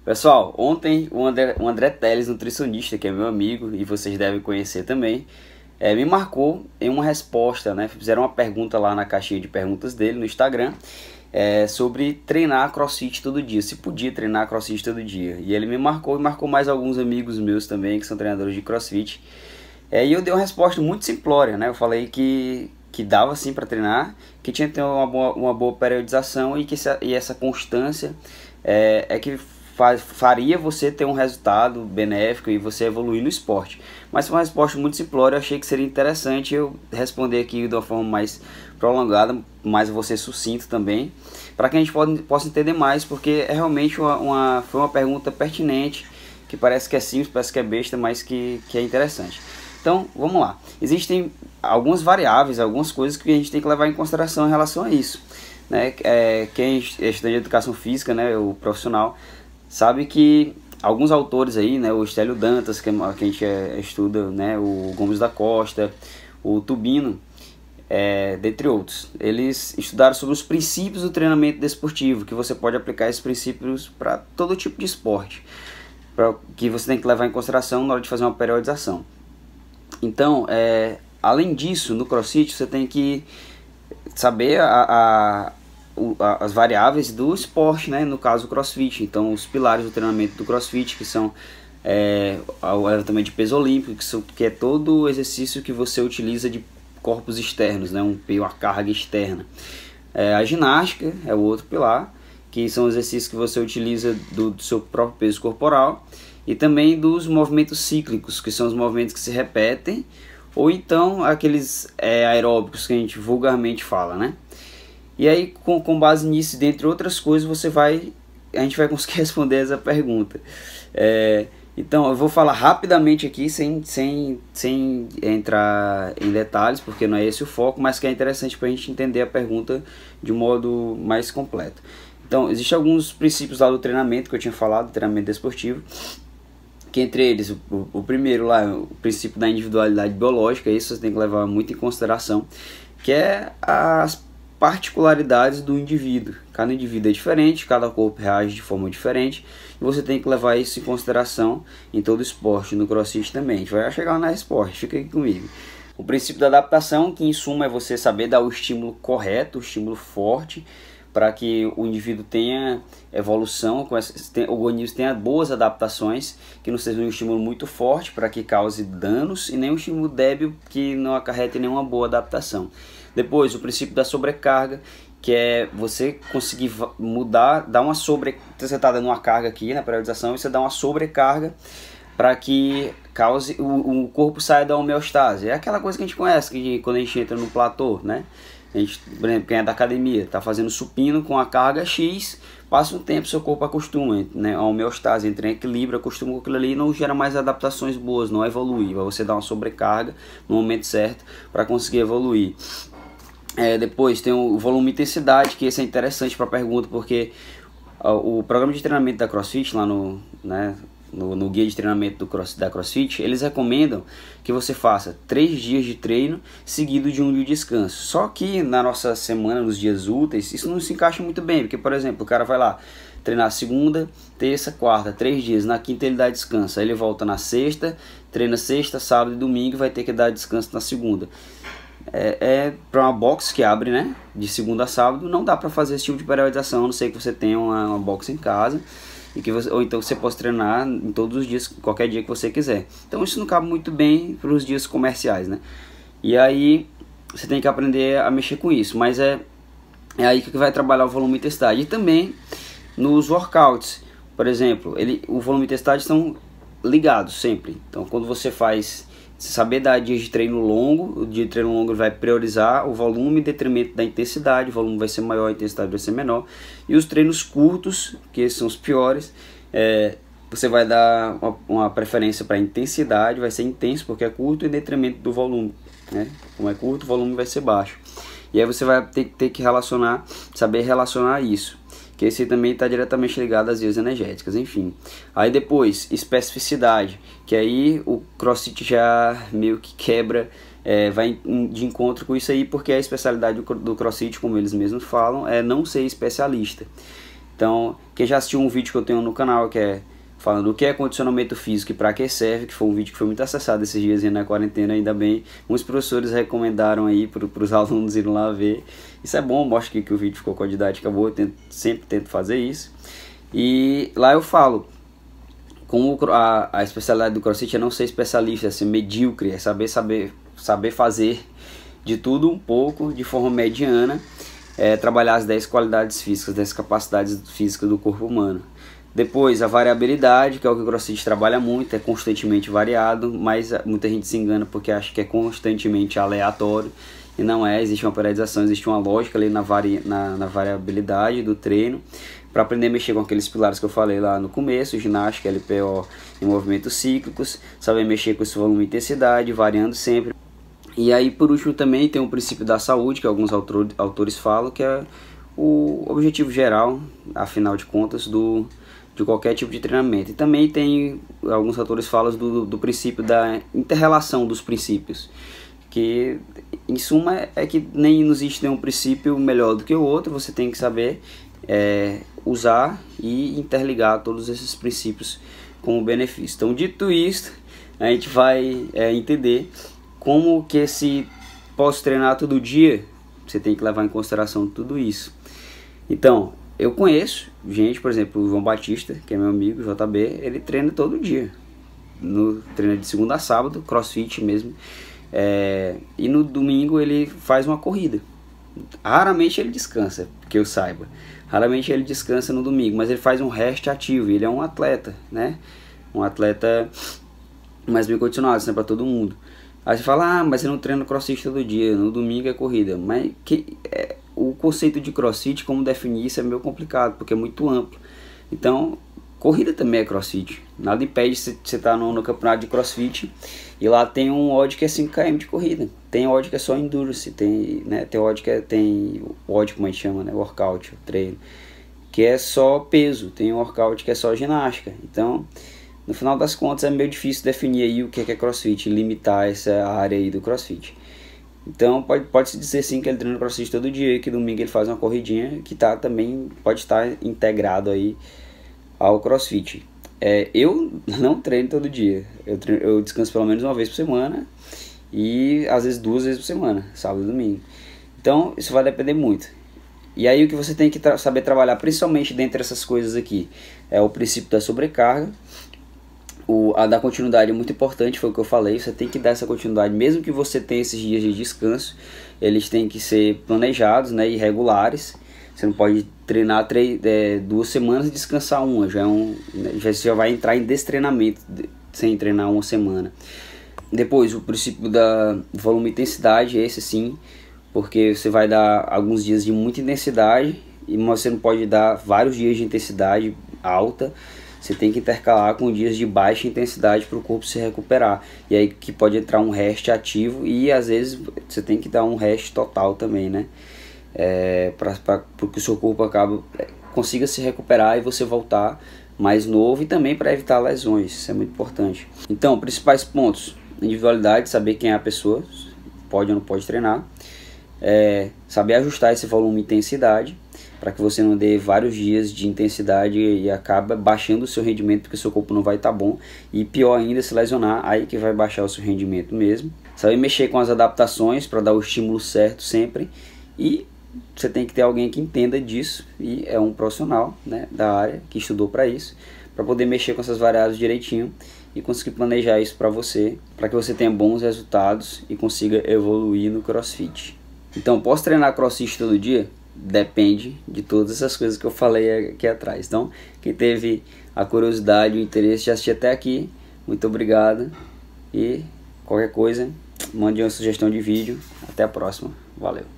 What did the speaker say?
Pessoal, ontem o André Teles, nutricionista, que é meu amigo e vocês devem conhecer também, me marcou em uma resposta, né? Fizeram uma pergunta lá na caixinha de perguntas dele no Instagram, sobre treinar CrossFit todo dia, se podia treinar CrossFit todo dia. E ele me marcou e marcou mais alguns amigos meus também, que são treinadores de CrossFit. E eu dei uma resposta muito simplória, né? Eu falei que dava sim para treinar, que tinha que ter uma boa periodização e essa constância que faria você ter um resultado benéfico e você evoluir no esporte. Mas foi uma resposta muito simplória, eu achei que seria interessante eu responder aqui de uma forma mais prolongada, mas você sucinto também, para que a gente possa entender mais, porque é realmente foi uma pergunta pertinente, que parece que é simples, parece que é besta, mas que é interessante. Então, vamos lá. Existem algumas variáveis, algumas coisas que a gente tem que levar em consideração em relação a isso, né? Quem estuda educação física, né, o profissional, sabe que alguns autores aí, né, o Estélio Dantas, que a gente estuda, né, o Gomes da Costa, o Tubino, dentre outros, eles estudaram sobre os princípios do treinamento desportivo, que você pode aplicar esses princípios para todo tipo de esporte, que você tem que levar em consideração na hora de fazer uma periodização. Então, além disso, no CrossFit você tem que saber as variáveis do esporte, né? No caso, o CrossFit. Então, os pilares do treinamento do CrossFit, que são o levantamento de peso olímpico, que é todo o exercício que você utiliza de corpos externos, né? Uma carga externa. A ginástica é o outro pilar, que são exercícios que você utiliza do seu próprio peso corporal, e também dos movimentos cíclicos, que são os movimentos que se repetem, ou então aqueles aeróbicos que a gente vulgarmente fala, né? E aí, com base nisso, dentre outras coisas, a gente vai conseguir responder essa pergunta. Então, eu vou falar rapidamente aqui, sem entrar em detalhes, porque não é esse o foco, mas que é interessante para a gente entender a pergunta de um modo mais completo. Então, existem alguns princípios lá do treinamento que eu tinha falado, do treinamento desportivo, que entre eles, o primeiro lá, o princípio da individualidade biológica, isso você tem que levar muito em consideração, que é as particularidades do indivíduo. Cada indivíduo é diferente, cada corpo reage de forma diferente, e você tem que levar isso em consideração em todo esporte, no CrossFit também. A gente vai chegar lá na esporte, fica aqui comigo. O princípio da adaptação, que em suma é você saber dar o estímulo correto, o estímulo forte, para que o indivíduo tenha evolução, o organismo tenha boas adaptações, que não seja um estímulo muito forte para que cause danos, e nem um estímulo débil que não acarrete nenhuma boa adaptação. Depois, o princípio da sobrecarga, que é você conseguir mudar, você está dando uma carga aqui na periodização, e você dá uma sobrecarga para que cause o corpo saia da homeostase. É aquela coisa que a gente conhece, que quando a gente entra no platô, né? A gente, por exemplo, quem é da academia, está fazendo supino com a carga X, passa um tempo, seu corpo acostuma, né, a homeostase, entra em equilíbrio, acostuma com aquilo ali e não gera mais adaptações boas, não evolui. Vai você dar uma sobrecarga no momento certo para conseguir evoluir. Depois tem o volume e intensidade, que esse é interessante para a pergunta, porque o programa de treinamento da CrossFit, lá no guia de treinamento da CrossFit, eles recomendam que você faça 3 dias de treino seguido de um dia de descanso. Só que na nossa semana, nos dias úteis, isso não se encaixa muito bem, porque, por exemplo, o cara vai lá treinar segunda, terça, quarta, 3 dias, na quinta ele dá descanso, aí ele volta na sexta, treina sexta, sábado e domingo e vai ter que dar descanso na segunda. Para uma box que abre, né, de segunda a sábado, não dá para fazer esse tipo de periodização, a não ser que você tenha uma box em casa, ou então você possa treinar em todos os dias, qualquer dia que você quiser. Então isso não cabe muito bem para os dias comerciais, né? E aí você tem que aprender a mexer com isso, mas é aí que vai trabalhar o volume e intensidade. E também nos workouts, por exemplo, o volume e intensidade estão ligados sempre. Então quando você saber dar dias de treino longo, o dia de treino longo vai priorizar o volume em detrimento da intensidade, o volume vai ser maior, a intensidade vai ser menor. E os treinos curtos, que esses são os piores, você vai dar uma preferência para a intensidade, vai ser intenso porque é curto, em detrimento do volume, né? Como é curto, o volume vai ser baixo. E aí você vai ter que saber relacionar isso, que esse também está diretamente ligado às vias energéticas, enfim. Aí depois, especificidade, que aí o CrossFit já meio que quebra, vai de encontro com isso aí, porque a especialidade do CrossFit, como eles mesmos falam, é não ser especialista. Então, quem já assistiu um vídeo que eu tenho no canal, que é falando o que é condicionamento físico e para que serve, que foi um vídeo que foi muito acessado esses dias na quarentena, ainda bem, muitos professores recomendaram aí para os alunos irem lá ver. Isso é bom, mostra que o vídeo ficou com a didática boa, eu sempre tento fazer isso. E lá eu falo, como a especialidade do CrossFit é não ser especialista, é ser medíocre, é saber fazer de tudo um pouco, de forma mediana, trabalhar as 10 qualidades físicas, 10 capacidades físicas do corpo humano. Depois a variabilidade, que é o que o CrossFit trabalha muito, é constantemente variado, mas muita gente se engana porque acha que é constantemente aleatório, e não é. Existe uma periodização, existe uma lógica ali na variabilidade do treino, para aprender a mexer com aqueles pilares que eu falei lá no começo, ginástica, LPO e movimentos cíclicos, saber mexer com esse volume e intensidade, variando sempre. E aí por último também tem o princípio da saúde, que alguns autores falam, que é o objetivo geral, afinal de contas, de qualquer tipo de treinamento. E também tem, alguns autores falam do princípio da inter-relação dos princípios, que em suma é que nem existe nenhum princípio melhor do que o outro, você tem que saber usar e interligar todos esses princípios como benefício. Então, dito isto, a gente vai entender como que se posso treinar todo dia, você tem que levar em consideração tudo isso. Então, eu conheço gente, por exemplo, o João Batista, que é meu amigo, JB, ele treina todo dia. Treina de segunda a sábado, CrossFit mesmo. E no domingo ele faz uma corrida. Raramente ele descansa, que eu saiba. Raramente ele descansa no domingo, mas ele faz um rest ativo. Ele é um atleta, né? Um atleta mais bem condicionado, isso não é para todo mundo. Aí você fala, mas você não treina CrossFit todo dia, no domingo é corrida. Mas o conceito de CrossFit, como definir isso, é meio complicado, porque é muito amplo. Então, corrida também é CrossFit. Nada impede você estar no campeonato de CrossFit e lá tem um odd que é 5 km de corrida. Tem odd que é só endurance, tem odd que tem odd, como a gente chama, né, workout, treino, que é só peso, tem workout que é só ginástica. Então, no final das contas é meio difícil definir aí o que é CrossFit, limitar essa área aí do CrossFit. Então pode-se dizer sim que ele treina CrossFit todo dia e que domingo ele faz uma corridinha que também pode estar integrado aí ao CrossFit. Eu não treino todo dia, eu descanso pelo menos uma vez por semana e às vezes 2 vezes por semana, sábado e domingo. Então isso vai depender muito. E aí o que você tem que saber trabalhar, principalmente dentre essas coisas aqui, é o princípio da sobrecarga. A da continuidade é muito importante, foi o que eu falei, você tem que dar essa continuidade, mesmo que você tenha esses dias de descanso, eles têm que ser planejados, né, e regulares. Você não pode treinar 2 semanas e descansar uma, já vai entrar em destreinamento sem treinar uma semana. Depois o princípio da volume e intensidade, esse sim, porque você vai dar alguns dias de muita intensidade, e você não pode dar vários dias de intensidade alta. Você tem que intercalar com dias de baixa intensidade para o corpo se recuperar. E aí que pode entrar um rest ativo e às vezes você tem que dar um rest total também, né? Para que o seu corpo consiga se recuperar e você voltar mais novo, e também para evitar lesões, isso é muito importante. Então, principais pontos: individualidade, saber quem é a pessoa, pode ou não pode treinar. Saber ajustar esse volume e intensidade, para que você não dê vários dias de intensidade e acaba baixando o seu rendimento, porque o seu corpo não vai estar bom, e pior ainda, se lesionar, aí que vai baixar o seu rendimento mesmo. Saber mexer com as adaptações para dar o estímulo certo sempre, e você tem que ter alguém que entenda disso, e é um profissional, né, da área, que estudou para isso, para poder mexer com essas variáveis direitinho e conseguir planejar isso para você, para que você tenha bons resultados e consiga evoluir no CrossFit. Então, posso treinar CrossFit todo dia? Depende de todas essas coisas que eu falei aqui atrás. Então, quem teve a curiosidade e o interesse de assistir até aqui, muito obrigado. E qualquer coisa, mande uma sugestão de vídeo. Até a próxima. Valeu.